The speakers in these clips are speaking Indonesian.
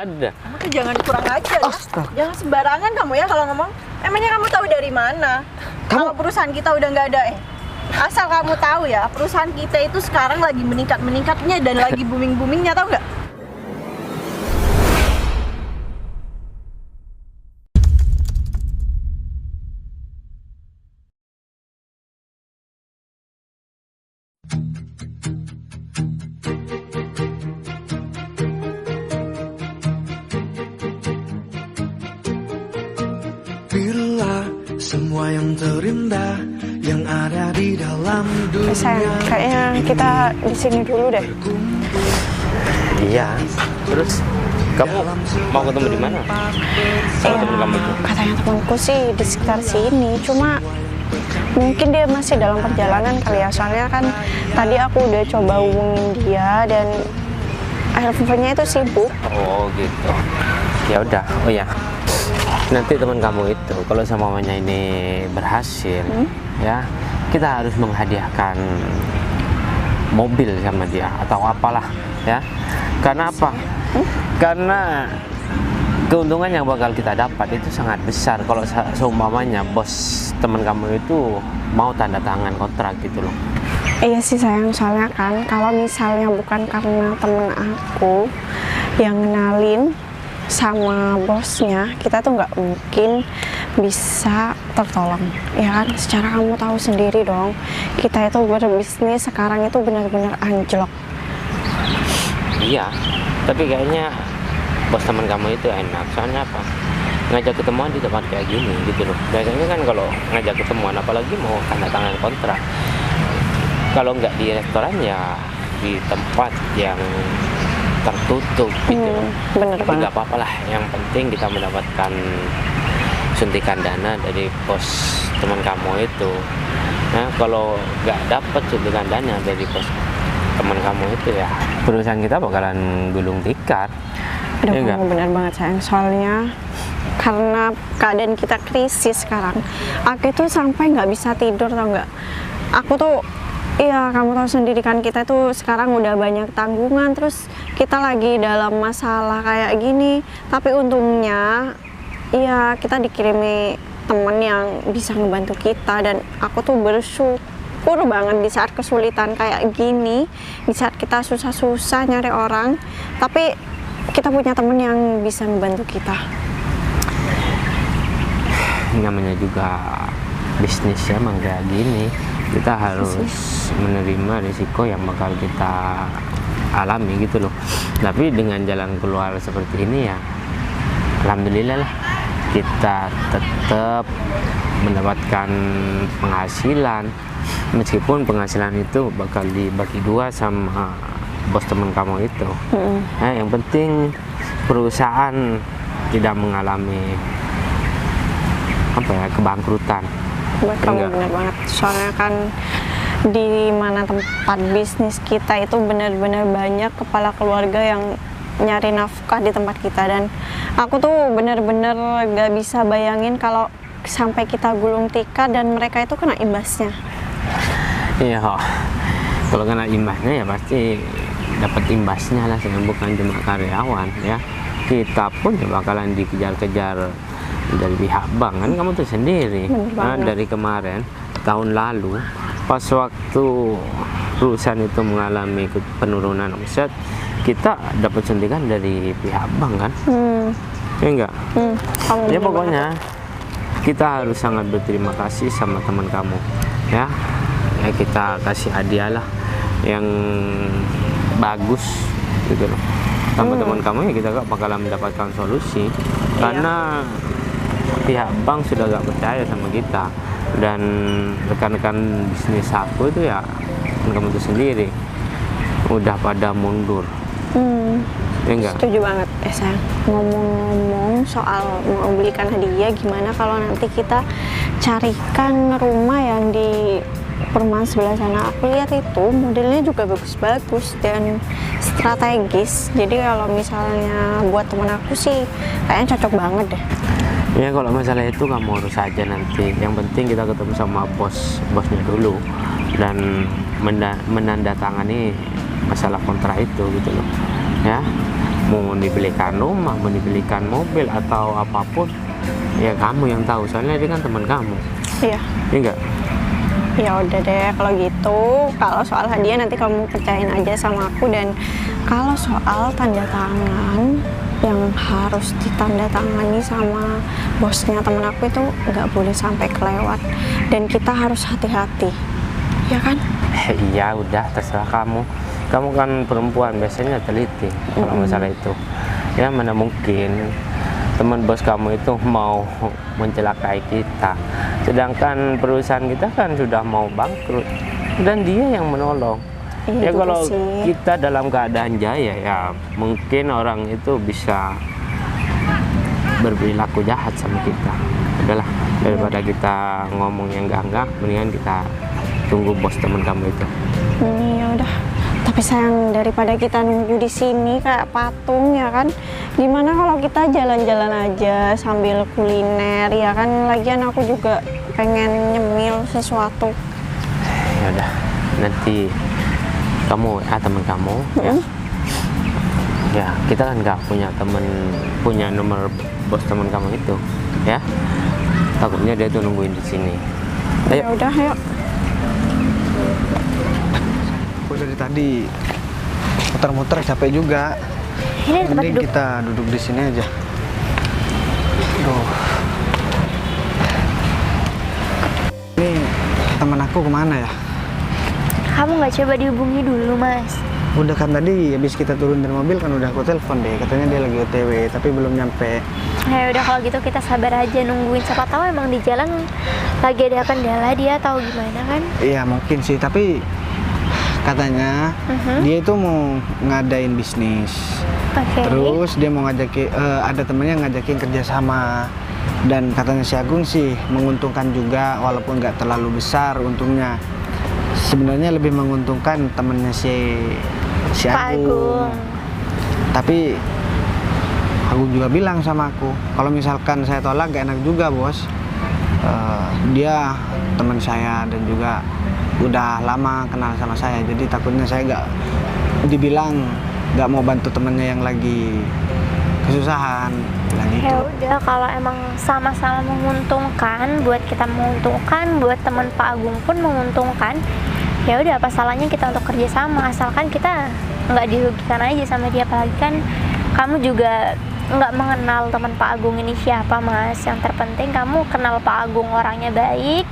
Ada. Kamu tuh jangan kurang ajar ya. Astaga. Jangan sembarangan kamu ya kalau ngomong. Emangnya kamu tahu dari mana? Kalau perusahaan kita udah nggak ada asal kamu tahu ya, perusahaan kita itu sekarang lagi meningkat-meningkatnya dan lagi booming-boomingnya, tahu nggak? Bila semua yang terindah yang ada di dalam dunia. Sayang, kayaknya kita di sini dulu deh. Iya. Terus kamu mau ketemu di mana? Sama teman kamu itu? Katanya temanku sih di sekitar sini, cuma mungkin dia masih dalam perjalanan kali ya. Soalnya kan tadi aku udah coba hubungin dia dan handphonenya itu sibuk. Oh gitu. Ya udah. Oh ya. Nanti teman kamu itu kalau semuanya ini berhasil, ya kita harus menghadiahkan mobil sama dia atau apalah, ya. Karena apa? Karena keuntungan yang bakal kita dapat itu sangat besar kalau seumpamanya bos teman kamu itu mau tanda tangan kontrak gitu loh. Iya sih sayang, soalnya kan kalau misalnya bukan karena temen aku yang ngenalin sama bosnya, kita tuh nggak mungkin bisa tertolong, ya kan? Secara kamu tahu sendiri dong, kita itu berbisnis sekarang itu benar-benar anjlok. Iya, tapi kayaknya bos teman kamu itu enak. Soalnya apa? Ngajak ketemuan di tempat kayak gini gitu loh. Biasanya kan kalau ngajak ketemuan, apalagi mau tanda tangan kontrak, kalau nggak di restoran ya di tempat yang tertutup gitu. Bener Tapi banget. nggak apa-apa lah, yang penting kita mendapatkan suntikan dana dari bos teman kamu itu. Nah kalau nggak dapat suntikan dana dari bos teman kamu itu, ya perusahaan kita bakalan gulung tikar. Udah, Ya nggak? kamu benar banget sayang, soalnya karena keadaan kita krisis sekarang, aku tuh sampai nggak bisa tidur, tau nggak? Aku tuh, iya kamu tahu sendiri kan, kita tuh sekarang udah banyak tanggungan, terus kita lagi dalam masalah kayak gini. Tapi untungnya, iya kita dikirimi temen yang bisa ngebantu kita, dan aku tuh bersyukur banget di saat kesulitan kayak gini, di saat kita susah-susah nyari orang, tapi kita punya temen yang bisa ngebantu kita. Namanya juga bisnis ya, emang kayak gini. Kita harus menerima risiko yang bakal kita alami gitu loh. Tapi dengan jalan keluar seperti ini ya, alhamdulillah lah, kita tetap mendapatkan penghasilan, meskipun penghasilan itu bakal dibagi dua sama bos teman kamu itu. Nah, yang penting perusahaan tidak mengalami apa ya, kebangkrutan. Kamu Enggak. bener banget, soalnya kan di mana tempat bisnis kita itu benar-benar banyak kepala keluarga yang nyari nafkah di tempat kita, dan aku tuh bener-bener gak bisa bayangin kalau sampai kita gulung tikar dan mereka itu kena imbasnya. Iya, kalau kena imbasnya ya pasti dapat imbasnya lah, bukan cuma karyawan ya. Kita pun ya bakalan dikejar-kejar dari pihak bank, kan kamu tuh sendiri. Nah, dari kemarin tahun lalu pas waktu perusahaan itu mengalami penurunan omset, kita dapat suntikan dari pihak bank kan. Ya enggak? Kamu Ya bener pokoknya kita harus sangat berterima kasih sama teman kamu ya. Ya kita kasih hadiah lah yang bagus gitu loh sama teman kamu, ya kita gak bakalan mendapatkan solusi karena pihak bank sudah gak percaya sama kita, dan rekan-rekan bisnis aku itu ya kamu itu sendiri udah pada mundur. Ya enggak? Setuju banget sayang. Ngomong-ngomong soal mau belikan hadiah, gimana kalau nanti kita carikan rumah yang di perumahan sebelah sana? Aku lihat itu modelnya juga bagus-bagus dan strategis, jadi kalau misalnya buat temen aku sih kayaknya cocok banget deh. Ya kalau masalah itu kamu harus aja nanti, yang penting kita ketemu sama bosnya dulu dan menandatangani masalah kontrak itu gitu loh ya. mau dibelikan rumah, mau dibelikan mobil atau apapun, ya kamu yang tahu, soalnya dia kan teman kamu. Iya. Iya enggak? Ya udah deh kalau gitu. Kalau soal hadiah nanti kamu percayain aja sama aku, dan kalau soal tanda tangan yang harus ditandatangani sama bosnya temen aku itu nggak boleh sampai kelewat, dan kita harus hati-hati, ya kan? Iya udah terserah kamu. Kamu kan perempuan, biasanya teliti kalau masalah itu. Ya mana mungkin teman bos kamu itu mau mencelakai kita, sedangkan perusahaan kita kan sudah mau bangkrut dan dia yang menolong. Ya kalau kita dalam keadaan jaya, ya mungkin orang itu bisa berperilaku jahat sama kita. Udahlah, daripada kita ngomong yang enggak, mendingan kita tunggu bos teman kamu itu. Ya udah. Tapi sayang, daripada kita nunggu di sini kayak patung, ya kan? Gimana kalau kita jalan-jalan aja sambil kuliner, ya kan? Lagian aku juga pengen nyemil sesuatu. Ya udah, nanti kamu teman kamu ya kita kan nggak punya nomor bos teman kamu itu, ya takutnya dia tuh nungguin di sini. Ayo. Ya udah, ayo. Aku dari tadi muter-muter capek juga. Ini tempat Mending duduk. kita duduk di sini aja. Duh. Ini teman aku kemana ya? Kamu nggak coba dihubungi dulu, Mas? Udah kan tadi habis kita turun dari mobil kan udah aku telepon deh, katanya dia lagi OTW tapi belum nyampe. Ya udah kalau gitu kita sabar aja nungguin, siapa tahu emang di jalan lagi ada kendala dia atau gimana kan? Iya mungkin sih, tapi katanya dia itu mau ngadain bisnis. Oke. Terus dia mau ngajakin, ada temennya ngajakin kerjasama, dan katanya si Agung sih menguntungkan juga walaupun nggak terlalu besar untungnya. Sebenarnya lebih menguntungkan temennya si Pak Agung. Tapi Agung juga bilang sama aku, kalau misalkan saya tolak gak enak juga bos. Dia teman saya dan juga udah lama kenal sama saya, jadi takutnya saya gak dibilang gak mau bantu temennya yang lagi kesusahan. Bilang gitu. Ya udah kalau emang sama-sama menguntungkan, buat kita menguntungkan, buat teman Pak Agung pun menguntungkan, ya udah apa salahnya kita untuk kerjasama, asalkan kita nggak dirugikan aja sama dia. Apalagi kan kamu juga nggak mengenal teman Pak Agung ini siapa, Mas. Yang terpenting kamu kenal Pak Agung orangnya baik,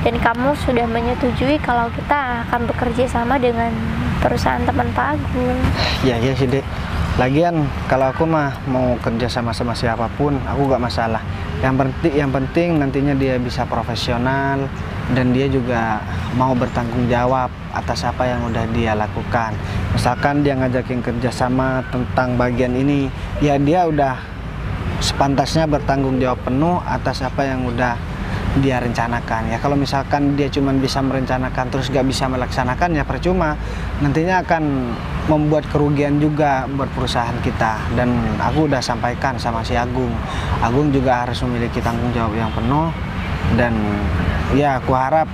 dan kamu sudah menyetujui kalau kita akan bekerja sama dengan perusahaan teman Pak Agung. Ya iya sih dek. Lagian kalau aku mah mau kerja sama siapapun aku gak masalah. Yang penting nantinya dia bisa profesional dan dia juga mau bertanggung jawab atas apa yang udah dia lakukan. Misalkan dia ngajakin kerja sama tentang bagian ini, ya dia udah sepantasnya bertanggung jawab penuh atas apa yang udah dia rencanakan. Ya kalau misalkan dia cuma bisa merencanakan terus gak bisa melaksanakan, ya percuma, nantinya akan membuat kerugian juga buat perusahaan kita. Dan aku udah sampaikan sama si Agung juga harus memiliki tanggung jawab yang penuh. Dan ya aku harap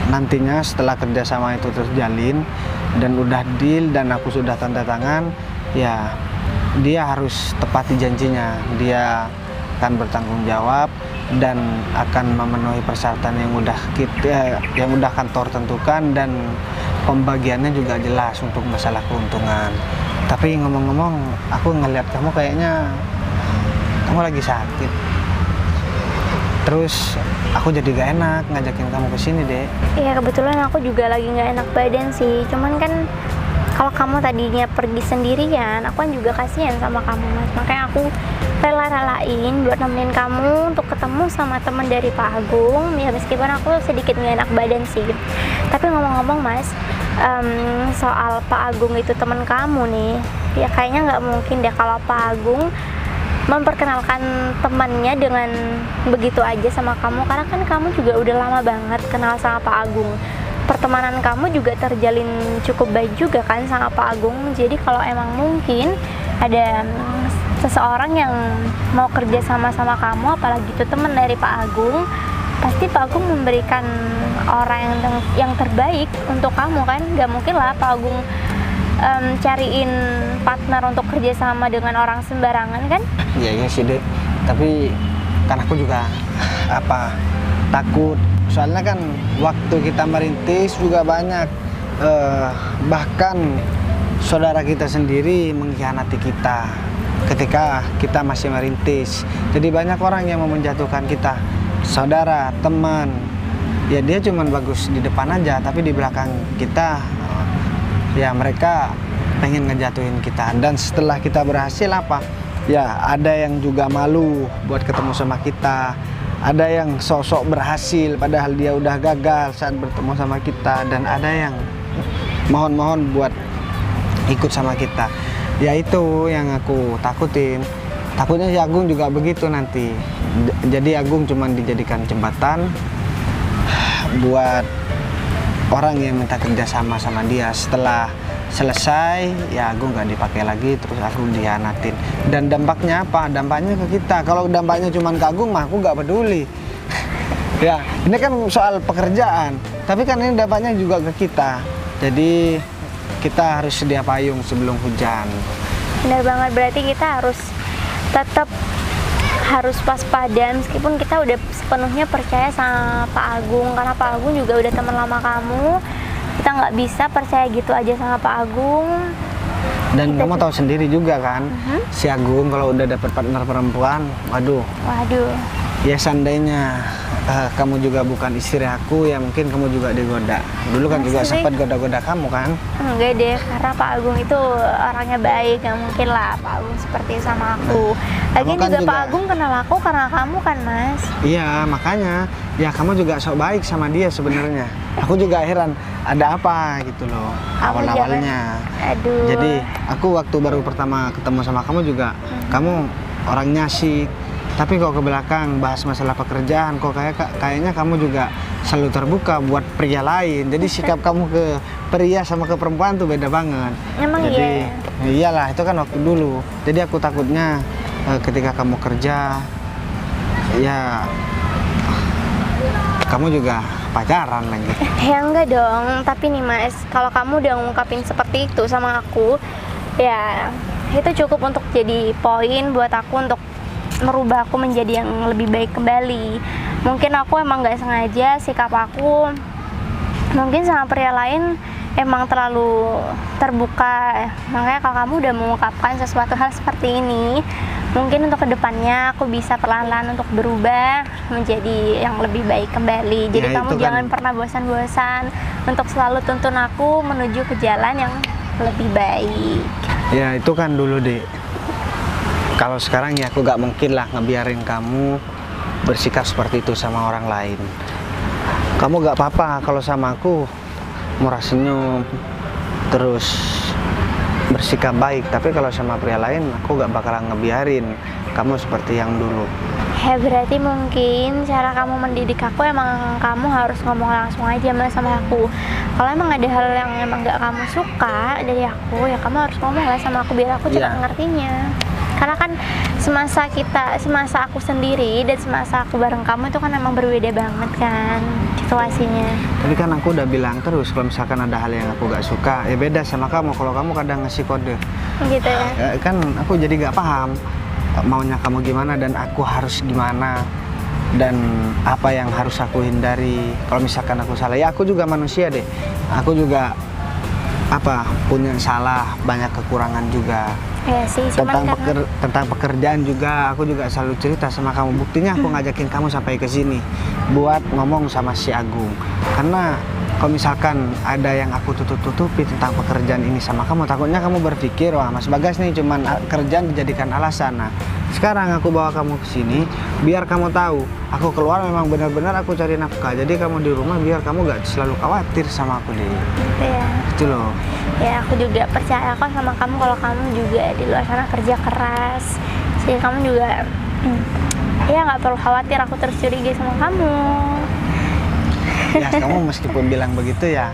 nantinya setelah kerjasama itu terjalin dan udah deal dan aku sudah tanda tangan, ya dia harus tepati janjinya. Dia akan bertanggung jawab dan akan memenuhi persyaratan yang udah kantor tentukan, dan pembagiannya juga jelas untuk masalah keuntungan. Tapi ngomong-ngomong, aku ngeliat kamu kayaknya kamu lagi sakit. Terus aku jadi gak enak ngajakin kamu ke sini deh. Iya kebetulan aku juga lagi nggak enak badan sih. Cuman kan kalau kamu tadinya pergi sendirian, aku kan juga kasihan sama kamu, Mas. Makanya aku rela-relain buat nemenin kamu untuk ketemu sama teman dari Pak Agung. Ya meskipun aku sedikit nggak enak badan sih. Tapi ngomong-ngomong, Mas, soal Pak Agung itu teman kamu nih, ya kayaknya nggak mungkin deh kalau Pak Agung memperkenalkan temannya dengan begitu aja sama kamu, karena kan kamu juga udah lama banget kenal sama Pak Agung. Pertemanan kamu juga terjalin cukup baik juga kan sama Pak Agung. Jadi kalau emang mungkin ada seseorang yang mau kerja sama kamu, apalagi itu teman dari Pak Agung, pasti Pak Agung memberikan orang yang terbaik untuk kamu kan. Gak mungkin lah Pak Agung cariin partner untuk kerjasama dengan orang sembarangan kan? Iya sih Dek, tapi kan aku juga takut. Soalnya kan waktu kita merintis juga banyak, bahkan saudara kita sendiri mengkhianati kita ketika kita masih merintis. Jadi banyak orang yang mau menjatuhkan kita, saudara, teman. Ya dia cuma bagus di depan aja, tapi di belakang kita ya mereka pengen ngejatuhin kita. Dan setelah kita berhasil ya ada yang juga malu buat ketemu sama kita. Ada yang sosok berhasil padahal dia udah gagal saat bertemu sama kita. Dan ada yang mohon-mohon buat ikut sama kita. Ya itu yang aku takutin. Takutnya si Agung juga begitu nanti. Jadi Agung cuma dijadikan jembatan buat orang yang minta kerjasama sama dia. Setelah selesai ya Agung nggak dipakai lagi, terus Agung dihianatin. Dan dampaknya apa? Dampaknya ke kita. Kalau dampaknya cuma ke Agung mah aku nggak peduli. Ya ini kan soal pekerjaan, tapi kan ini dampaknya juga ke kita. Jadi kita harus sedia payung sebelum hujan. Benar banget, berarti kita harus tetap harus waspada meskipun kita udah sepenuhnya percaya sama Pak Agung, karena Pak Agung juga udah teman lama kamu. Kita nggak bisa percaya gitu aja sama Pak Agung. Dan kamu tahu sendiri juga kan, si Agung kalau udah dapat partner perempuan, waduh. Ya seandainya kamu juga bukan istri aku, ya mungkin kamu juga digoda. Dulu kan juga sempat goda-goda kamu kan? Enggak deh, karena Pak Agung itu orangnya baik, nggak mungkin lah Pak Agung seperti sama aku. Lagian kan juga Pak Agung kenal aku karena kamu kan Mas? Iya makanya, ya kamu juga sok baik sama dia sebenarnya. Aku juga heran, ada apa gitu loh awal-awalnya. Aduh. Jadi aku waktu baru pertama ketemu sama kamu juga, kamu orangnya asik. Tapi kok ke belakang bahas masalah pekerjaan, kok kayaknya kamu juga selalu terbuka buat pria lain. Jadi sikap kamu ke pria sama ke perempuan tuh beda banget. Emang jadi, iya? Iyalah, itu kan waktu dulu. Jadi aku takutnya ketika kamu kerja, ya kamu juga pacaran lagi. Ya enggak dong, tapi nih Mas, kalau kamu udah ngungkapin seperti itu sama aku, ya itu cukup untuk jadi poin buat aku untuk merubah aku menjadi yang lebih baik kembali. Mungkin aku emang nggak sengaja sikap aku mungkin sama pria lain emang terlalu terbuka. Makanya kalau kamu udah mengungkapkan sesuatu hal seperti ini, mungkin untuk kedepannya aku bisa perlahan-lahan untuk berubah menjadi yang lebih baik kembali. Jadi ya, kamu jangan pernah bosan-bosan untuk selalu tuntun aku menuju ke jalan yang lebih baik. Ya itu kan dulu deh. Kalau sekarang ya aku gak mungkin lah ngebiarin kamu bersikap seperti itu sama orang lain. Kamu gak apa-apa kalau sama aku murah senyum, terus bersikap baik. Tapi kalau sama pria lain aku gak bakalan ngebiarin kamu seperti yang dulu. Ya berarti mungkin cara kamu mendidik aku emang kamu harus ngomong langsung aja Mas sama aku. Kalau emang ada hal yang emang gak kamu suka dari aku, ya kamu harus ngomong lah sama aku biar aku cepat ngertinya. Karena kan semasa aku sendiri dan semasa aku bareng kamu itu kan emang berbeda banget kan situasinya. Tapi kan aku udah bilang terus kalau misalkan ada hal yang aku gak suka, ya beda sama kamu. Kalau kamu kadang ngasih kode gitu ya. Kan aku jadi gak paham maunya kamu gimana dan aku harus gimana, dan apa yang harus aku hindari. Kalau misalkan aku salah, ya aku juga manusia deh. Aku juga punya salah, banyak kekurangan juga. Ya sih, tentang pekerjaan juga aku juga selalu cerita sama kamu. Buktinya aku ngajakin kamu sampai ke sini buat ngomong sama si Agung. Karena kalau misalkan ada yang aku tutup-tutupi tentang pekerjaan ini sama kamu, takutnya kamu berpikir wah Mas Bagas nih cuman kerjaan dijadikan alasan. Nah, sekarang aku bawa kamu ke sini biar kamu tahu aku keluar memang benar-benar aku cari nafkah. Jadi kamu di rumah biar kamu gak selalu khawatir sama aku deh. Iya. Itu loh. Ya aku juga percaya kok sama kamu kalau kamu juga di luar sana kerja keras. Jadi kamu juga ya nggak perlu khawatir aku terus curiga sama kamu. Ya kamu meskipun bilang begitu ya,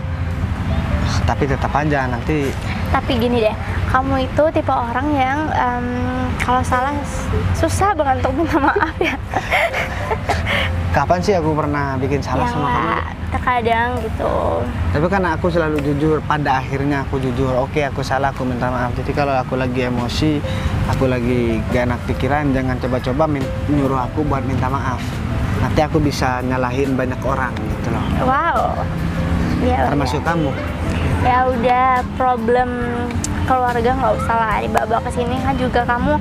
tapi tetap aja nanti. Tapi gini deh, kamu itu tipe orang yang kalau salah susah banget untuk minta maaf ya. kapan sih aku pernah bikin salah Ya sama kamu? nggak, terkadang gitu. Tapi kan aku selalu jujur, pada akhirnya aku jujur. Oke, aku salah, aku minta maaf. Jadi kalau aku lagi emosi, aku lagi gak enak pikiran, jangan coba-coba nyuruh aku buat minta maaf. Nanti aku bisa nyalahin banyak orang gitu loh. Wow. Ya Termasuk udah. kamu. Ya udah, problem keluarga nggak usah lah dibawa ke sini, kan juga kamu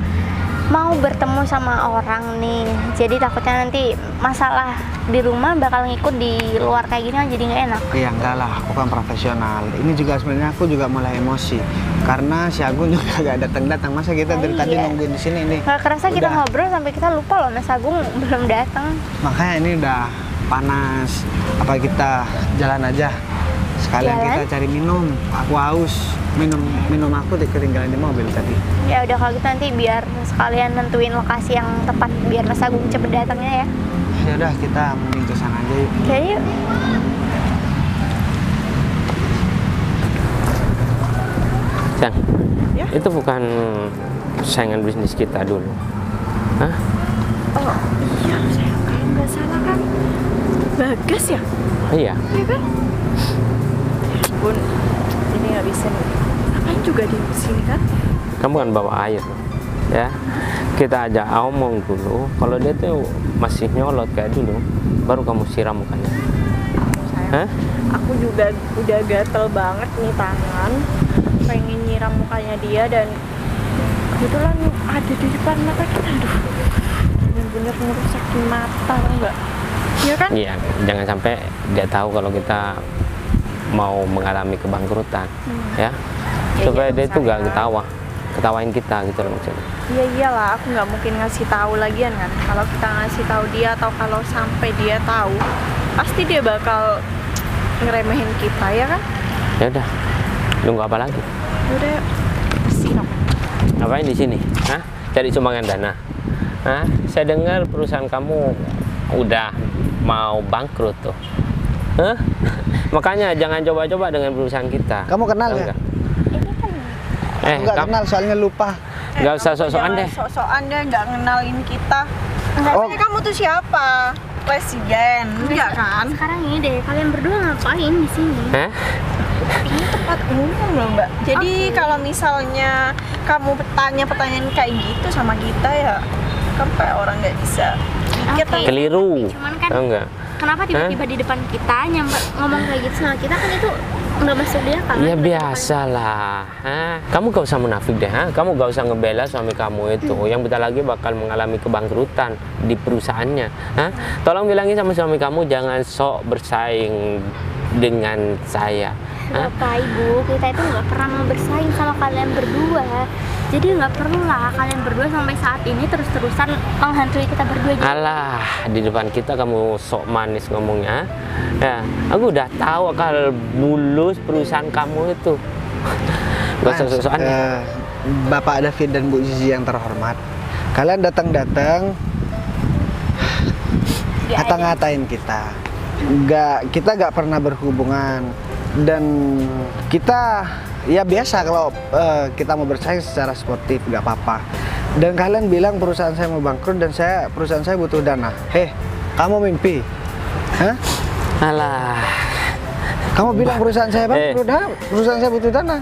mau bertemu sama orang nih. Jadi takutnya nanti masalah di rumah bakal ngikut di luar kayak gini kan, jadi nggak enak. Ya enggak lah, aku kan profesional. Ini juga sebenarnya aku juga mulai emosi karena si Agung juga gak datang-datang. Masa kita dari tadi Iya. nungguin di sini nih. Nggak kerasa kita Udah. ngobrol sampai kita lupa loh Mas Agung belum datang. Makanya ini udah panas. Apa kita jalan aja? Sekalian Jalan? kita cari minum. Aku haus. Minum aku ketinggalan di mobil tadi. Ya udah kalau gitu nanti biar sekalian nentuin lokasi yang tepat biar Mas Agung cepet datangnya ya. Ya udah kita mending ke sana aja yuk. Oke yuk. Sayang, Ya? itu bukan saingan bisnis kita dulu. Hah? Oh iya, saya kalau nggak salah kan Bagas ya? Iya. Iya kan? Bun, ini nggak bisa nih. Ngapain juga di sini kan? Kamu kan bawa air, ya. Kita ajak omong dulu. Kalau dia tuh masih nyolot kayak dulu, baru kamu siram mukanya. Sayang, Hah? aku juga udah gatel banget nih tangan, pengen nyiram mukanya dia dan kebetulan ada di depan mata kita. Aduh, bener-bener ngerusak di mata, tau nggak? Iya kan? Iya, jangan sampai dia tahu kalau kita mau mengalami kebangkrutan, ya. Ya, Supaya iya, dia tuh gak sayang. ketawain kita gitu loh maksudnya. Iya iyalah, aku nggak mungkin ngasih tahu lagian kan. Kalau kita ngasih tahu dia atau kalau sampai dia tahu, pasti dia bakal ngeremehin kita ya kan? Ya udah, nunggu apa lagi? Udah bersih dong. Ngapain di sini? Hah? Cari sumbangan dana? Hah? Saya dengar perusahaan kamu udah mau bangkrut tuh. Hah? Makanya jangan coba-coba dengan perusahaan kita. Kamu kenal Tahu ya? nggak? Ini kan Enggak kenal, soalnya lupa. Nggak usah sok-sokan Jangan deh. Sok-sokan deh, nggak ngenalin kita. enggak. Oh. Emangnya kamu tuh siapa? Presiden? Enggak kan? Sekarang ini deh, kalian berdua ngapain di sini? Hah? Ini tempat umum loh mbak. Jadi kalau misalnya kamu tanya pertanyaan kayak gitu sama kita ya, kamu kayak orang nggak bisa mikir. Oke. Keliru. Cuman kan Tahu nggak? kenapa tiba-tiba di depan kita ngomong kayak gitu sama kita, kan itu nggak masuk dia kan? Ya biasalah. Hah? Kamu gak usah munafik deh. Hah? Kamu gak usah ngebela suami kamu itu. Yang bentar lagi bakal mengalami kebangkrutan di perusahaannya. Hah? Tolong bilangin sama suami kamu jangan sok bersaing dengan saya. Hah? Bapak Ibu, kita itu nggak pernah mau bersaing sama kalian berdua. Jadi nggak perlu lah kalian berdua sampai saat ini terus-terusan menghantui kita berdua. Jadi Alah, di depan kita kamu sok manis ngomongnya. Ya, aku udah tahu akal bulus perusahaan kamu itu. Gak usah sok-sokan deh. Bapak David dan Bu Zizi yang terhormat, kalian datang-datang ya, ngata-ngatain kita. Kita nggak pernah berhubungan dan kita ya biasa kalau kita mau bersaing secara sportif nggak apa-apa. Dan kalian bilang perusahaan saya mau bangkrut dan perusahaan saya butuh dana. Heh, kamu mimpi? Hah? Alah, Kamu bilang perusahaan saya bangkrut, perusahaan saya butuh dana.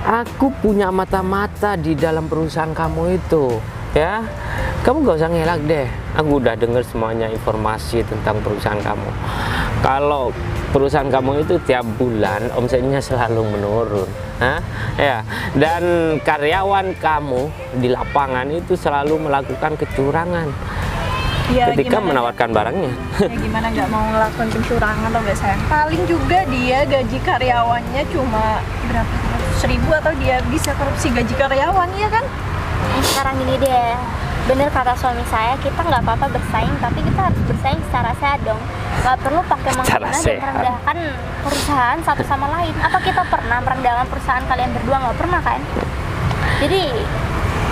aku punya mata-mata di dalam perusahaan kamu itu, ya. Kamu gak usah ngelak deh. Aku udah dengar semuanya informasi tentang perusahaan kamu. Kalau perusahaan kamu itu tiap bulan omsetnya selalu menurun, Hah? Ya. Dan karyawan kamu di lapangan itu selalu melakukan kecurangan Ya, ketika gimana menawarkan barangnya. Ya gimana nggak mau ngelakuin kecurangan atau nggak sayang? Paling juga dia gaji karyawannya cuma berapa ratus ribu atau dia bisa korupsi gaji karyawan ya kan? sekarang ini deh, bener kata suami saya, kita nggak apa-apa bersaing, tapi kita harus bersaing secara sehat dong. Nggak perlu pakai Secara menghina dan sehat. merendahkan perusahaan satu sama lain. Apa kita pernah merendahkan perusahaan kalian berdua? Nggak pernah kan? Jadi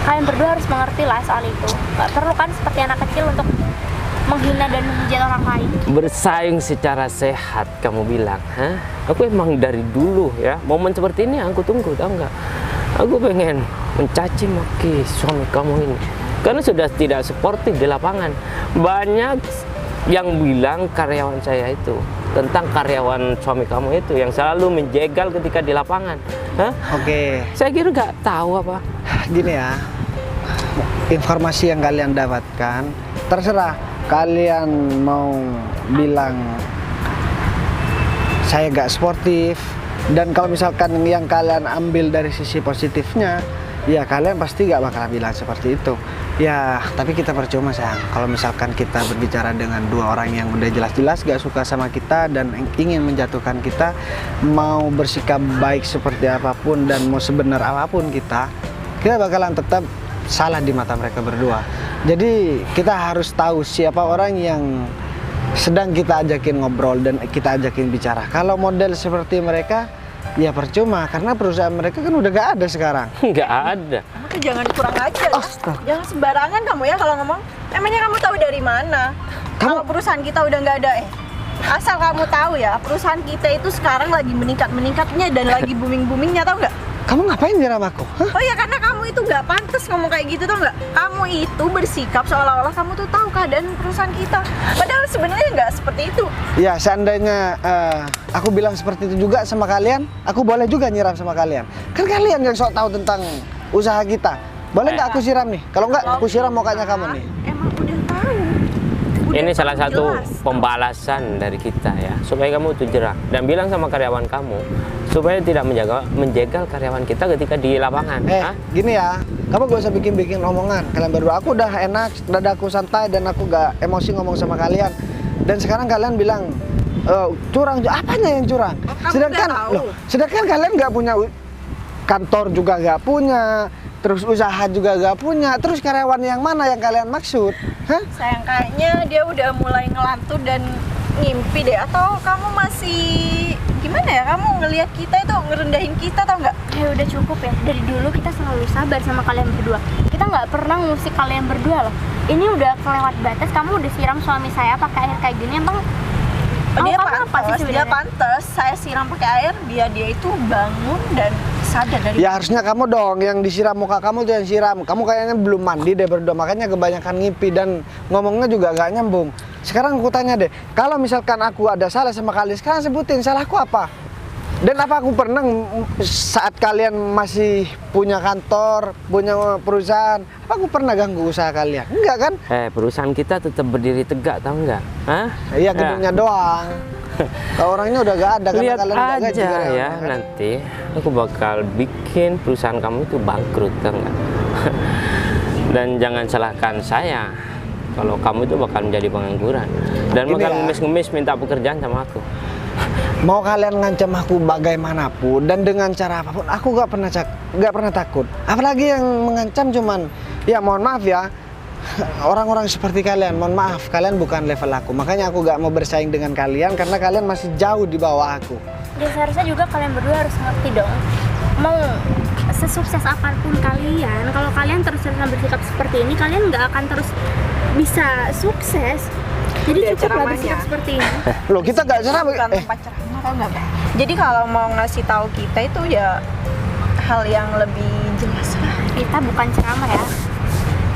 kalian berdua harus mengerti lah soal itu. Nggak perlu kan seperti anak kecil untuk menghina dan menghujat orang lain. Bersaing secara sehat kamu bilang, Hah? Aku emang dari dulu ya momen seperti ini aku tunggu, tahu nggak? Aku pengen mencaci maki suami kamu ini karena sudah tidak sportif di lapangan. Banyak yang bilang karyawan saya itu tentang karyawan suami kamu itu yang selalu menjegal ketika di lapangan. Hah? Oke, Saya kira nggak tahu apa. gini ya, informasi yang kalian dapatkan terserah kalian mau bilang saya gak sportif, dan kalau misalkan yang kalian ambil dari sisi positifnya, ya kalian pasti gak bakal bilang seperti itu. Ya, tapi kita percuma sayang kalau misalkan kita berbicara dengan dua orang yang udah jelas-jelas gak suka sama kita dan ingin menjatuhkan kita, mau bersikap baik seperti apapun dan mau sebenar apapun kita bakalan tetap salah di mata mereka berdua. Jadi kita harus tahu siapa orang yang sedang kita ajakin ngobrol dan kita ajakin bicara. Kalau model seperti mereka, ya percuma karena perusahaan mereka kan udah gak ada sekarang. Nggak ada. Kamu tuh jangan kurang ajar ya. Astaga. Jangan sembarangan kamu ya kalau ngomong. Emangnya kamu tahu dari mana? Kalau perusahaan kita udah nggak ada asal kamu tahu ya, perusahaan kita itu sekarang lagi meningkat-meningkatnya dan lagi booming-boomingnya, tahu nggak? Kamu ngapain nyiram aku? Hah? Oh ya, karena kamu itu nggak pantas ngomong kayak gitu, tau nggak? Kamu itu bersikap seolah-olah kamu tuh tahu keadaan perusahaan kita. Padahal sebenarnya nggak seperti itu. Ya seandainya aku bilang seperti itu juga sama kalian, aku boleh juga nyiram sama kalian. Kan kalian yang sok tahu tentang usaha kita. Boleh nggak aku siram nih? Kalau nggak, aku siram mukanya kamu nih. Emang udah tahu. Udah Ini salah tahu satu jelas. pembalasan dari kita ya, supaya kamu tuh jerah dan bilang sama karyawan kamu supaya tidak menjegal karyawan kita ketika di lapangan. Hah? Gini ya, kamu gak usah bikin-bikin omongan. Kalian berdua, aku udah enak, dadaku santai dan aku gak emosi ngomong sama kalian. Dan sekarang kalian bilang curang, apanya yang curang? kamu Sedangkan, nggak tahu. sedangkan kalian gak punya kantor juga gak punya, terus usaha juga gak punya, terus karyawan yang mana yang kalian maksud? Hah? Sayang, kayaknya dia udah mulai ngelantur dan ngimpi deh. Atau kamu masih gimana ya? Kamu ngelihat kita itu ngerendahin kita, tau nggak? Udah cukup ya. Dari dulu kita selalu sabar sama kalian berdua. Kita nggak pernah ngusik kalian berdua loh. Ini udah kelewat batas. Kamu udah siram suami saya pakai air kayak gini. Emang Dia kamu apa sih pantas, dia sebenarnya? pantas. Saya siram pakai air, dia itu bangun dan sadar dari. Ya harusnya kamu dong yang disiram, muka kamu tuh yang siram. Kamu kayaknya belum mandi deh berdua, makanya kebanyakan ngipi dan ngomongnya juga gak nyambung. Sekarang aku tanya deh, kalau misalkan aku ada salah sama kalian, sekarang sebutin salahku apa? Dan apa aku pernah saat kalian masih punya kantor, punya perusahaan, apa aku pernah ganggu usaha kalian? Enggak kan? Perusahaan kita tetap berdiri tegak, tahu nggak? Hah? Iya, gedungnya doang. Kalau orangnya udah gak ada karena Lihat kalian nggak gaji aja karyawan, ya, kan? nanti aku bakal bikin perusahaan kamu itu bangkrut, tahu nggak? Dan jangan salahkan saya kalau kamu itu bakal menjadi pengangguran dan Gini bakal ya. ngemis-ngemis minta pekerjaan sama aku. Mau kalian ngancam aku bagaimanapun dan dengan cara apapun, aku gak pernah takut. Apalagi yang mengancam cuman, ya mohon maaf ya, orang-orang seperti kalian, mohon maaf, kalian bukan level aku. Makanya aku gak mau bersaing dengan kalian karena kalian masih jauh di bawah aku. Dan seharusnya juga kalian berdua harus ngerti dong. Mau sesukses apapun kalian, kalau kalian terus-terusan bersikap seperti ini, kalian nggak akan terus bisa sukses. Jadi Udah cukup lah ceramahnya. bersikap seperti ini. Loh, kita gak ceramah. Bukan tempat ceramah, tau nggak? Jadi kalau mau ngasih tahu kita itu ya hal yang lebih jelas lah. Kita bukan ceramah ya.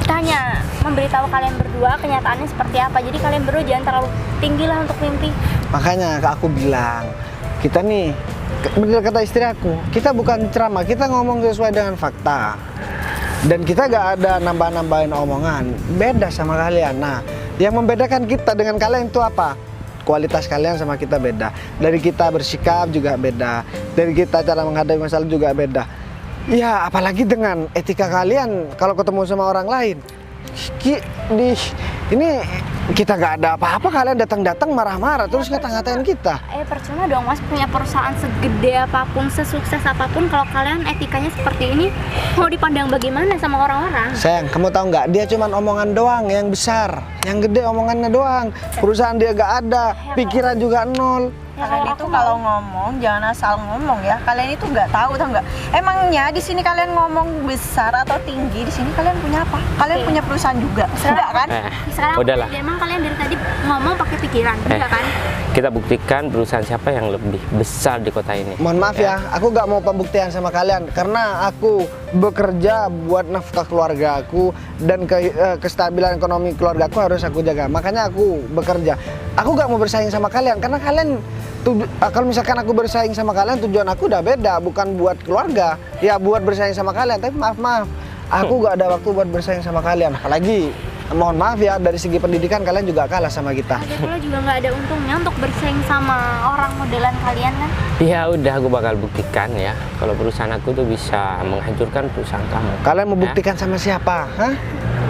Kita hanya memberitahu kalian berdua kenyataannya seperti apa. Jadi kalian berdua jangan terlalu tinggi lah untuk mimpi. Makanya aku bilang, kita nih, bener kata istri aku, kita bukan ceramah, kita ngomong sesuai dengan fakta. Dan kita gak ada nambah-nambahin omongan, beda sama kalian. Nah, yang membedakan kita dengan kalian itu apa? Kualitas kalian sama kita beda. Dari kita bersikap juga beda. Dari kita cara menghadapi masalah juga beda. Ya, apalagi dengan etika kalian kalau ketemu sama orang lain. Ini kita gak ada apa-apa, kalian datang-datang marah-marah terus ngata-ngatain kita. Percuma dong mas, punya perusahaan segede apapun, sesukses apapun, kalau kalian etikanya seperti ini, mau dipandang bagaimana sama orang-orang? Sayang, kamu tahu nggak? Dia cuma omongan doang yang besar, yang gede omongannya doang. Perusahaan dia gak ada, pikiran juga nol. Ya, Kalian itu kalau ngomong jangan asal ngomong ya. Kalian itu nggak tahu, tau nggak? Emangnya di sini kalian ngomong besar atau tinggi, di sini kalian punya apa? Kalian punya perusahaan juga, enggak kan? Sekarang Udahlah. emang kalian dari tadi ngomong pakai pikiran, enggak kan? kita buktikan perusahaan siapa yang lebih besar di kota ini. Mohon maaf ya, aku gak mau pembuktian sama kalian karena aku bekerja buat nafkah keluarga aku dan kestabilan ekonomi keluarga aku harus aku jaga. Makanya aku bekerja. Aku gak mau bersaing sama kalian karena kalian kalau misalkan aku bersaing sama kalian, tujuan aku udah beda, bukan buat keluarga, ya buat bersaing sama kalian. Tapi maaf, aku gak ada waktu buat bersaing sama kalian. Apalagi mohon maaf ya, dari segi pendidikan kalian juga kalah sama kita. Lagi pula juga nggak ada untungnya untuk bersaing sama orang modelan kalian kan? Ya udah, aku bakal buktikan ya kalau perusahaan aku tuh bisa menghancurkan perusahaan kamu. Kalian mau buktikan sama siapa? Hah?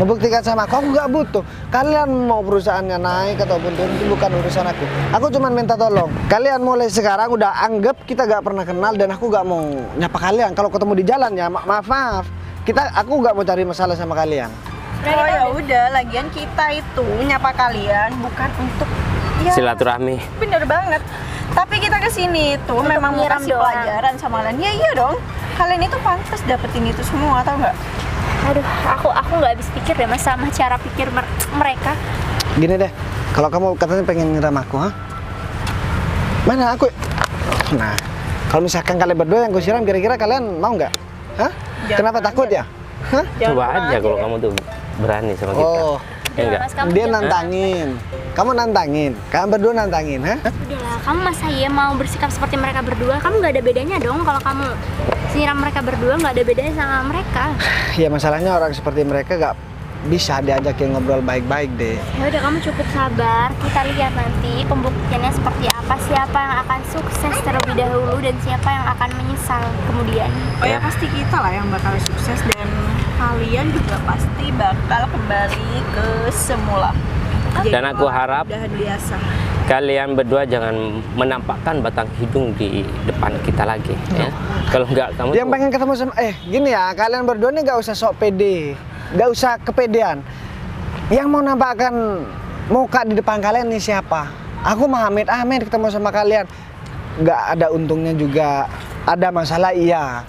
Mau buktikan sama aku nggak butuh. Kalian mau perusahaannya naik ataupun turun itu bukan urusan aku. Aku cuma minta tolong. Kalian mulai sekarang udah anggap kita nggak pernah kenal dan aku nggak mau nyapa kalian. Kalau ketemu di jalan ya maaf. Aku nggak mau cari masalah sama kalian. Oh ya udah, lagian kita itu nyapa kalian bukan untuk Silaturahmi. Bener banget. Tapi kita kesini tuh Untuk memang mau nyiram kasih doang. pelajaran sama kalian. Ya iya dong. Kalian itu pantas dapetin itu semua, tau nggak? Aduh, aku nggak habis pikir deh mas sama cara pikir mereka. Gini deh, kalau kamu katanya pengen nyiram aku, mana aku? Nah, kalau misalkan kalian berdua yang gue siram, kira-kira kalian mau nggak? Hah? Jangan Kenapa takut ya? Hah? Coba aja kalau kamu tuh berani sama kita. Oh, Ya enggak? Mas, kamu dia jangan- nantangin. Kamu nantangin. Kalian berdua nantangin, hah? Udahlah, kamu masa ya mau bersikap seperti mereka berdua? Kamu nggak ada bedanya dong kalau kamu siram mereka berdua, nggak ada bedanya sama mereka. Ya masalahnya orang seperti mereka gak bisa diajakin ngobrol baik-baik deh. Ya udah, kamu cukup sabar. Kita lihat nanti pembuktiannya seperti apa, siapa yang akan sukses terlebih dahulu dan siapa yang akan menyesal kemudian. Oh ya pasti kita lah yang bakal sukses dan kalian juga pasti bakal kembali ke semula. Dan aku harap udah biasa. kalian berdua jangan menampakkan batang hidung di depan kita lagi ya. Kalau enggak kamu Yang tuh- pengen ketemu sama gini ya, kalian berdua nih gak usah sok pede, gak usah kepedean. Yang mau nampakkan muka di depan kalian nih siapa? Aku mah amit-amit ketemu sama kalian. Gak ada untungnya juga, ada masalah iya.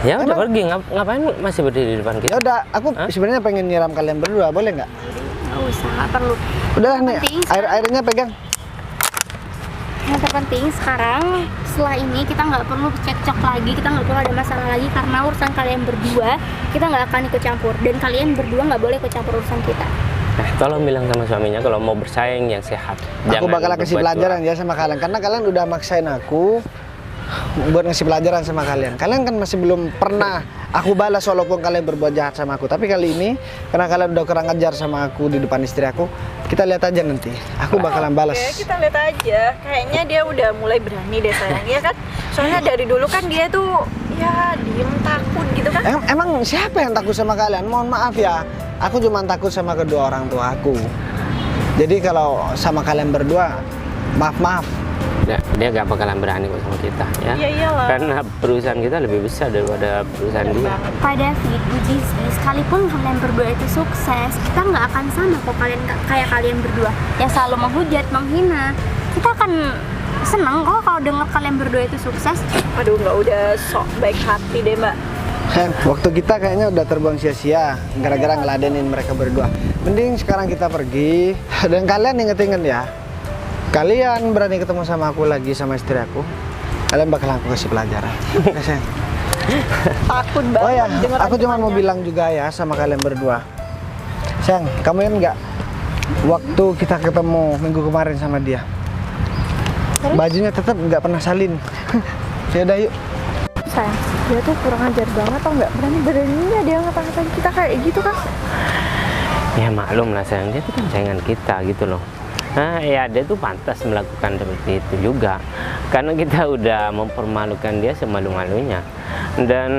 Ya udah Emang- pergi, ngapain masih berdiri di depan kita? Ya udah, aku Hah? sebenarnya pengen nyiram kalian berdua, boleh nggak? Nggak usah, nggak perlu. Udah nih, Penting airnya pegang. Yang terpenting sekarang setelah ini kita nggak perlu cekcok lagi, kita nggak perlu ada masalah lagi karena urusan kalian berdua kita nggak akan ikut campur dan kalian berdua nggak boleh ikut campur urusan kita. Tolong bilang sama suaminya kalau mau bersaing yang sehat. Aku Jangan bakal kasih berbuat pelajaran curang. ya sama kalian karena kalian udah maksain aku buat ngasih pelajaran sama kalian. Kalian kan masih belum pernah aku balas walaupun kalian berbuat jahat sama aku. Tapi kali ini karena kalian udah kurang ajar sama aku di depan istri aku, kita lihat aja nanti. Aku bakalan balas. Oke, kita lihat aja. Kayaknya dia udah mulai berani deh sayang, ya kan? Soalnya dari dulu kan dia tuh ya diem takut gitu kan? Emang siapa yang takut sama kalian? Mohon maaf ya, aku cuma takut sama kedua orang tua aku. Jadi kalau sama kalian berdua, maaf. Dia gak bakalan berani kok sama kita ya. Iya, iyalah. Karena perusahaan kita lebih besar daripada perusahaan dia. Pak David, Bu Jizzy, sekalipun kalian berdua itu sukses, kita nggak akan sama kok kayak kalian berdua yang selalu menghujat, menghina. Kita akan seneng kok kalau dengar kalian berdua itu sukses. Aduh, nggak udah sok baik hati deh mbak. Waktu kita kayaknya udah terbuang sia-sia gara-gara ngeladenin mereka berdua. Mending sekarang kita pergi dan kalian inget-inget ya. Kalian berani ketemu sama aku lagi sama istri aku, kalian bakal aku kasih pelajaran. Oke, sayang? Takut banget. Oh ya, denger aku cuma mau ancamannya. bilang juga ya sama kalian berdua. Sayang, kamu ingat nggak waktu kita ketemu minggu kemarin sama dia? Bajunya tetap nggak pernah salin. Yaudah yuk. Sayang, dia tuh kurang ajar banget tau nggak? Berani-beraninya dia ngata-ngatain kita kayak gitu kan? Ya maklum lah sayang, dia itu kan saingan kita gitu loh. Nah ya dia tuh pantas melakukan seperti itu juga. Karena kita udah mempermalukan dia semalu-malunya. Dan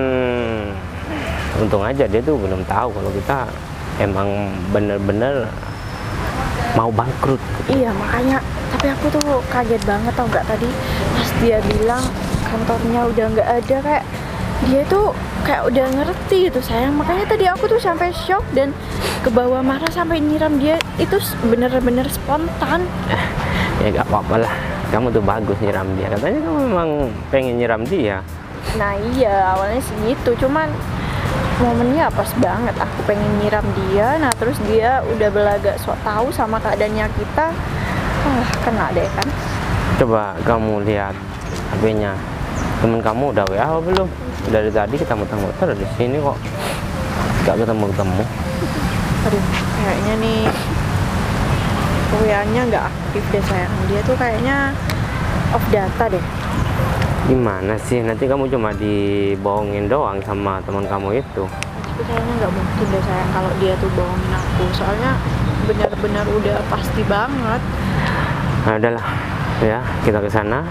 untung aja dia tuh belum tahu kalau kita emang bener-bener mau bangkrut gitu. Iya makanya, tapi aku tuh kaget banget tau nggak tadi pas dia bilang kantornya udah nggak ada, kayak dia tuh kayak udah ngerti gitu sayang. Makanya tadi aku tuh sampai shock dan kebawa marah sampai nyiram dia itu bener-bener spontan. Ya gak apa-apa lah, kamu tuh bagus nyiram dia. Katanya kamu memang pengen nyiram dia. Nah iya awalnya sih gitu, cuman momennya pas banget aku pengen nyiram dia. Nah terus dia udah belaga sok tahu sama keadaannya kita, kena deh kan. Coba kamu lihat HP-nya. Temen kamu udah WA apa belum? Dari tadi kita muter-muter di sini kok nggak ketemu-ketemu. Aduh, kayaknya nih WA-nya nggak aktif deh sayang. Dia tuh kayaknya off data deh. Gimana sih? Nanti kamu cuma dibohongin doang sama teman kamu itu. Tapi kayaknya nggak mungkin deh sayang kalau dia tuh bohongin aku. Soalnya benar-benar udah pasti banget. Nah, udahlah ya, kita ke sana.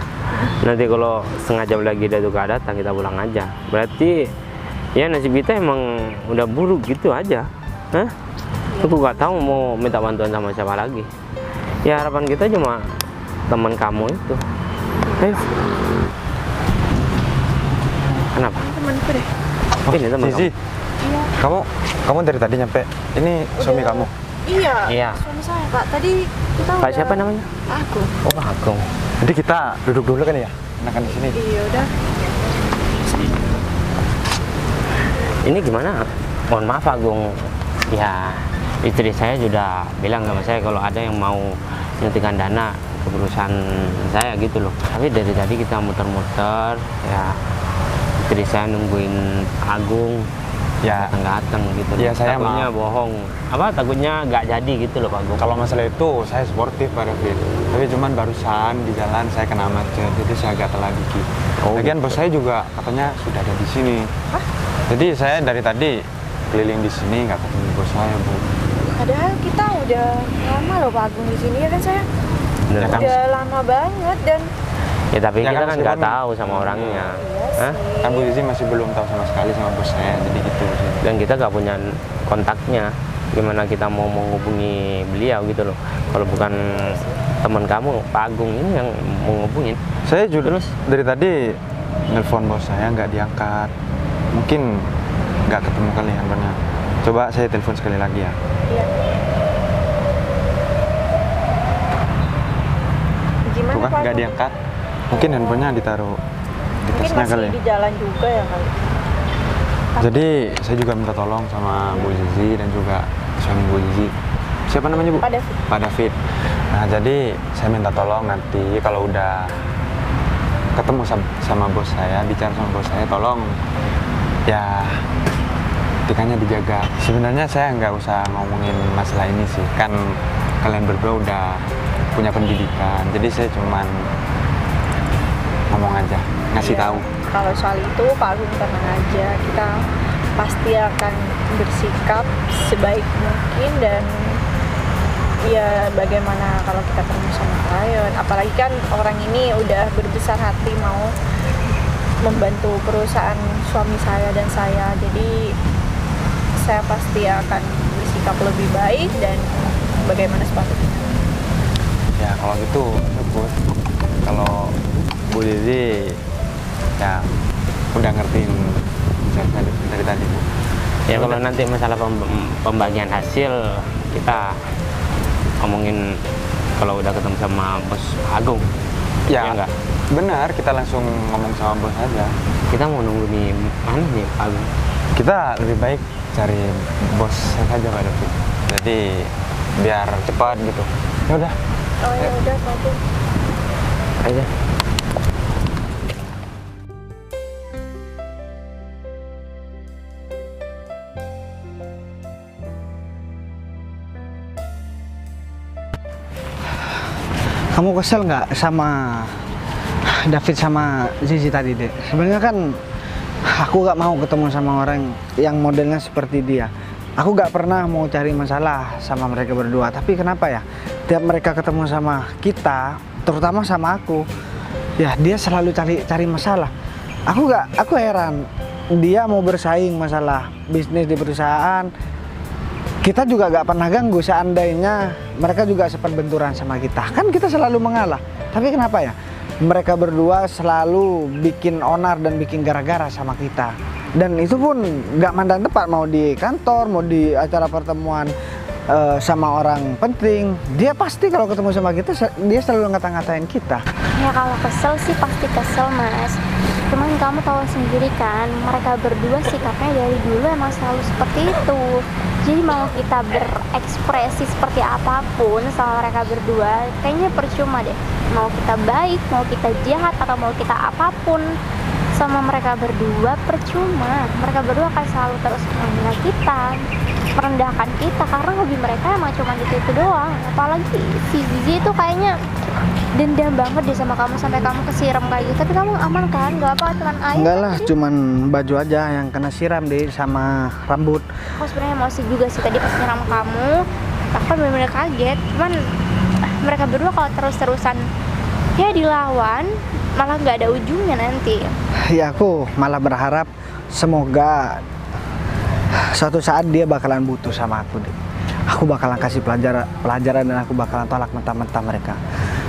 Nanti kalau setengah jam lagi dia tuh gak datang, kita pulang aja. Berarti ya nasib kita emang udah buruk gitu aja. Hah? Aku gak tahu mau minta bantuan sama siapa lagi. Ya harapan kita cuma teman kamu itu. Ayo. Kenapa? Temanku deh. Ini teman Zizi, Iya. kamu dari tadi nyampe. Ini suami kamu. Iya. Iya. Suami saya, Pak. Tadi kita Pak siapa namanya? Aku. Oh, Agung. Jadi kita duduk dulu kan ya? Enakan di sini. Iya udah. Ini gimana? Mohon maaf Agung. Ya, istri saya sudah bilang sama saya kalau ada yang mau nyuntikkan dana ke perusahaan saya gitu loh. Tapi dari tadi kita muter-muter, ya istri saya nungguin Agung Ya, datang gitu. Ya, saya takutnya maaf. bohong. Apa takutnya nggak jadi gitu loh Pak Agung. kalau masalah itu saya sportif Pak David. Tapi cuman barusan di jalan saya kena macet, jadi saya agak telat dikit. Oh, Lagian bos saya juga katanya sudah ada di sini. Jadi saya dari tadi keliling di sini nggak ketemu bos saya, Bu. Padahal kita udah lama loh Pak Agung di sini ya kan saya. Bener kan? Udah lama banget dan Ya tapi Ya kita kan, kan nggak meskipun- tahu sama orangnya. Hah? Kan Bu Zizi masih belum tahu sama sekali sama bos saya, jadi gitu sih. Dan kita nggak punya kontaknya. Gimana kita mau menghubungi beliau gitu loh. Kalau bukan teman kamu, Pak Agung ini yang menghubungin. Saya juga Terus? dari tadi nelpon bos saya nggak diangkat. Mungkin nggak ketemu kali handphonenya. Coba saya telepon sekali lagi ya. Iya. Gimana Tuh kan Pak nggak Agung? diangkat. Mungkin handphonenya ditaruh di Mungkin tasnya masih kali. di jalan juga ya kali. Jadi saya juga minta tolong sama Bu Zizi dan juga suami Bu Zizi. Siapa namanya Bu? Pak David. Pak David. Nah jadi saya minta tolong nanti kalau udah ketemu sama bos saya, bicara sama bos saya, tolong ya etikanya dijaga. Sebenarnya saya nggak usah ngomongin masalah ini sih, kan kalian berdua udah punya pendidikan. Jadi saya cuman ngomong aja, ngasih Iya. tahu. Kalau soal itu Pak Agung tenang aja, kita pasti akan bersikap sebaik mungkin dan ya bagaimana kalau kita ketemu sama klien, apalagi kan orang ini udah berbesar hati mau membantu perusahaan suami saya dan saya, jadi saya pasti akan bersikap lebih baik dan bagaimana sepatutnya. Ya kalau gitu syukur. Kalau Bu Zizi ya udah ngertiin saya dari tadi Bu. Ya kalau nanti masalah pembagian hasil kita ngomongin kalau udah ketemu sama bos Agung. Ya enggak? benar, kita langsung ngomong sama bos aja. Kita mau nunggu di mana nih Pak Agung? Kita lebih baik cari bos saja Pak David. Jadi biar cepat gitu. Ya udah. Oh ya udah Pak Agung. Aja. Kamu kesel nggak sama David sama Zizi tadi, Dek? Sebenarnya kan aku nggak mau ketemu sama orang yang modelnya seperti dia. Aku nggak pernah mau cari masalah sama mereka berdua. Tapi kenapa ya? Tiap mereka ketemu sama kita, terutama sama aku, ya dia selalu cari masalah. Aku heran. Dia mau bersaing masalah bisnis di perusahaan. Kita juga gak pernah ganggu, seandainya mereka juga sempat benturan sama kita. Kan kita selalu mengalah. Tapi kenapa ya? Mereka berdua selalu bikin onar dan bikin gara-gara sama kita. Dan itu pun gak mandang tepat, mau di kantor, mau di acara pertemuan sama orang penting, dia pasti kalau ketemu sama kita dia selalu ngata-ngatain kita. Ya kalau kesel sih pasti kesel Mas. Cuman kamu tahu sendiri kan, mereka berdua sikapnya dari dulu emang selalu seperti itu. Jadi mau kita berekspresi seperti apapun sama mereka berdua, kayaknya percuma deh. Mau kita baik, mau kita jahat, atau mau kita apapun sama mereka berdua, percuma. Mereka berdua akan selalu terus menghina kita, merendahkan kita, karena hobi mereka emang cuma itu doang. Apalagi si Zizi itu kayaknya dendam banget deh sama kamu sampai kamu kesiram kayak gitu. Tapi kamu aman kan? Gak apa, cuman air. Enggak lah, cuman baju aja yang kena siram deh sama rambut. Aku sebenarnya emosi juga sih tadi pas nyiram kamu. Aku kan bener-bener kaget. Cuman mereka berdua kalau terus-terusan ya dilawan, malah nggak ada ujungnya nanti. Ya aku malah berharap semoga suatu saat dia bakalan butuh sama aku deh. Aku bakalan kasih pelajaran dan aku bakalan tolak mentah-mentah mereka.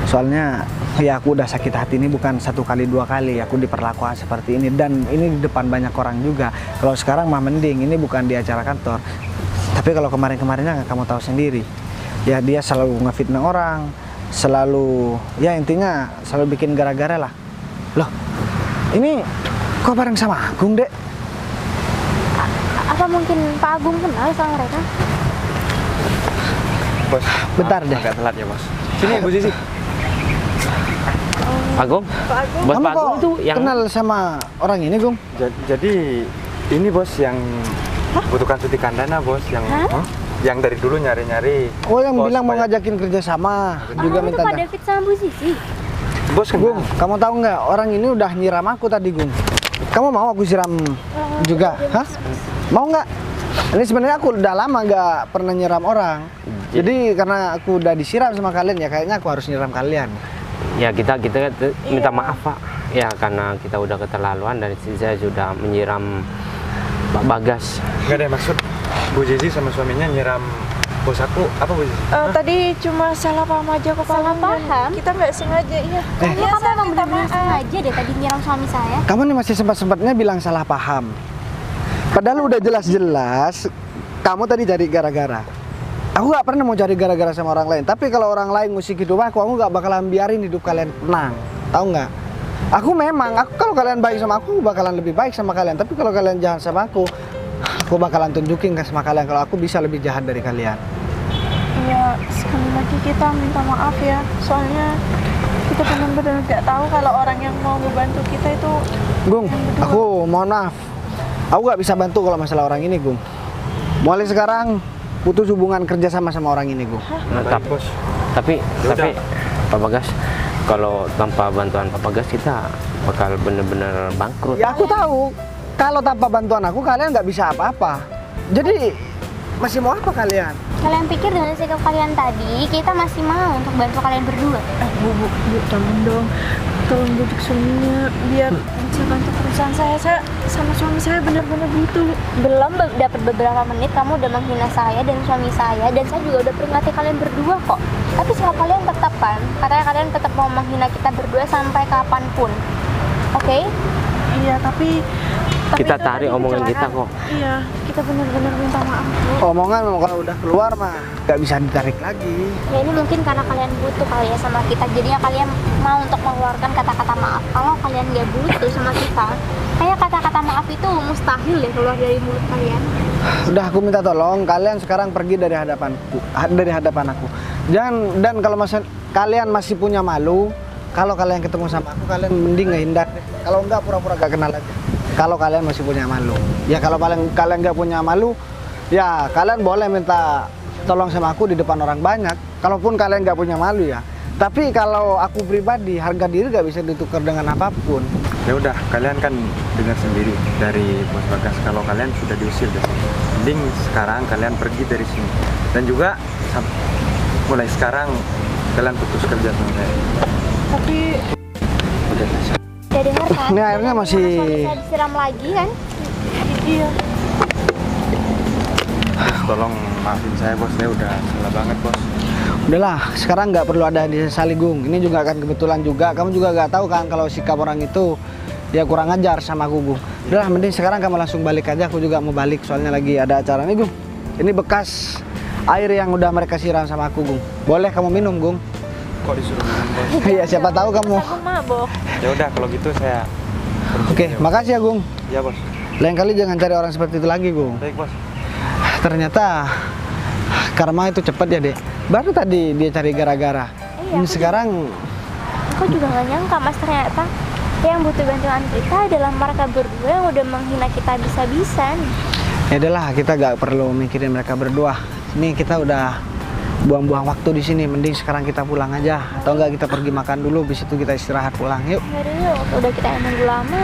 Soalnya ya aku udah sakit hati ini bukan 1 kali 2 kali aku diperlakukan seperti ini, dan ini di depan banyak orang juga. Kalau sekarang mah mending, ini bukan di acara kantor. Tapi kalau kemarin-kemarinnya kamu tahu sendiri, ya dia selalu ngefitnah orang, selalu ya intinya selalu bikin gara-gara lah. Loh, ini kok bareng sama Agung, Dek? Apa mungkin Pak Agung kenal sama mereka? Bos, Bentar deh. agak telat ya bos. Sini Bu Zizi. Agung? Bos Kamu Pak Agung kok tuh yang kenal sama orang ini, Gung? Jadi ini bos yang butuhkan suntikan dana bos, yang dari dulu nyari-nyari. Oh, yang Bos, bilang mau banyak- ngajakin kerja sama, juga Itu minta Pak David sama Bu Zizi. Bos Gung, kenal. kamu tahu nggak orang ini udah nyiram aku tadi, Gung. Kamu mau aku siram juga? Hah? Mau nggak? Ini sebenarnya aku udah lama nggak pernah nyiram orang. Jadi karena aku udah disiram sama kalian, ya kayaknya aku harus nyiram kalian. ya kita minta maaf Pak ya, karena kita udah keterlaluan dan saya sudah menyiram Pak Bagas. Nggak ada maksud Bu Zizi sama suaminya nyiram bos aku, apa Bu Zizi? Tadi cuma salah paham aja kok. Salah paham? Kita nggak sengaja, iya. Kayaknya kamu emang bener-bener sengaja deh tadi nyiram suami saya. Kamu nih masih sempat-sempatnya bilang salah paham. Padahal udah jelas-jelas kamu tadi cari gara-gara. Aku nggak pernah mau cari gara-gara sama orang lain. Tapi kalau orang lain musik hidup aku nggak bakalan biarin hidup kalian tenang. Tahu nggak? Aku kalau kalian baik sama aku bakalan lebih baik sama kalian. Tapi kalau kalian jahat sama aku bakalan tunjukin ke sama kalian kalau aku bisa lebih jahat dari kalian. Iya, sekali lagi kita minta maaf ya. Soalnya kita benar-benar nggak tahu kalau orang yang mau ngebantu kita itu. Gung, aku mohon maaf. Aku nggak bisa bantu kalau masalah orang ini, Gung. Mulai sekarang putus hubungan kerja sama orang ini, Gung. Nah, Baik, bos. tapi Pak Bagas, kalau tanpa bantuan Pak Bagas kita bakal bener-bener bangkrut. Ya aku tahu. Kalau tanpa bantuan aku kalian nggak bisa apa-apa. Jadi masih mau apa kalian? Kalian pikir dengan sikap kalian tadi, kita masih mau untuk bantu kalian berdua? Bu, tolong dong. Tolong bujuk suaminya biar bisa bantu perusahaan saya. Saya sama suami saya benar-benar butuh. Belum dapat beberapa menit kamu udah menghina saya dan suami saya, dan saya juga udah peringati kalian berdua kok. Tapi sikap kalian tetap kan, katanya kalian tetap mau menghina kita berdua sampai kapanpun. Oke? Iya, tapi Kita itu tarik tadi omongan kita kecelakaan. kok. Iya, kita benar-benar minta maaf, Bu. Omongan kalau udah keluar mah nggak bisa ditarik lagi. Ya ini mungkin karena kalian butuh kali ya sama kita, jadinya kalian mau untuk mengeluarkan kata-kata maaf. Kalau kalian nggak butuh sama kita, kayak kata-kata maaf itu mustahil ya keluar dari mulut kalian. Udah aku minta tolong kalian sekarang pergi dari hadapan aku. Dan kalau kalian masih punya malu, kalau kalian ketemu sama aku kalian mending ngehindar deh. Kalau enggak pura-pura gak kenal aja. Kalau kalian masih punya malu. Ya kalau kalian nggak punya malu, ya kalian boleh minta tolong sama aku di depan orang banyak. Kalaupun kalian nggak punya malu ya. Tapi kalau aku pribadi, harga diri nggak bisa ditukar dengan apapun. Ya udah, kalian kan dengar sendiri dari Bos Bagas kalau kalian sudah diusir dari sini. Mending sekarang kalian pergi dari sini. Dan juga mulai sekarang kalian putus kerja sama saya. Tapi Udah selesai. Udah dengar kan? Ini airnya masih- Suami saya disiram lagi kan? iya, Bos, tolong maafin saya bos, saya udah salah banget bos. Udahlah, sekarang nggak perlu ada disesali, Gung. Ini juga akan kebetulan juga. Kamu juga nggak tahu kan kalau sikap orang itu dia kurang ajar sama aku, Gung. Udahlah, mending sekarang kamu langsung balik aja. Aku juga mau balik soalnya lagi ada acara nih, Gung. Ini bekas air yang udah mereka siram sama aku, Gung. Boleh kamu minum, Gung? Kok disuruh minum, Bos? Iya, siapa tahu kamu. Aku mabok. Ya udah kalau gitu saya Oke, makasih ya, Gung. ya, Bos. Lain kali jangan cari orang seperti itu lagi, Gung. Baik, Bos. Ternyata karma itu cepat ya, Dek. Baru tadi dia cari gara-gara. Iya, Sekarang Aku juga nggak nyangka Mas, ternyata yang butuh bantuan kita adalah mereka berdua yang udah menghina kita bisa-bisan. ya udahlah, kita gak perlu mikirin mereka berdua. Ini kita udah buang-buang waktu di sini. Mending sekarang kita pulang aja. Atau enggak kita pergi makan dulu, habis itu kita istirahat pulang. Yuk. Ngeri, udah kita yang nunggu lama.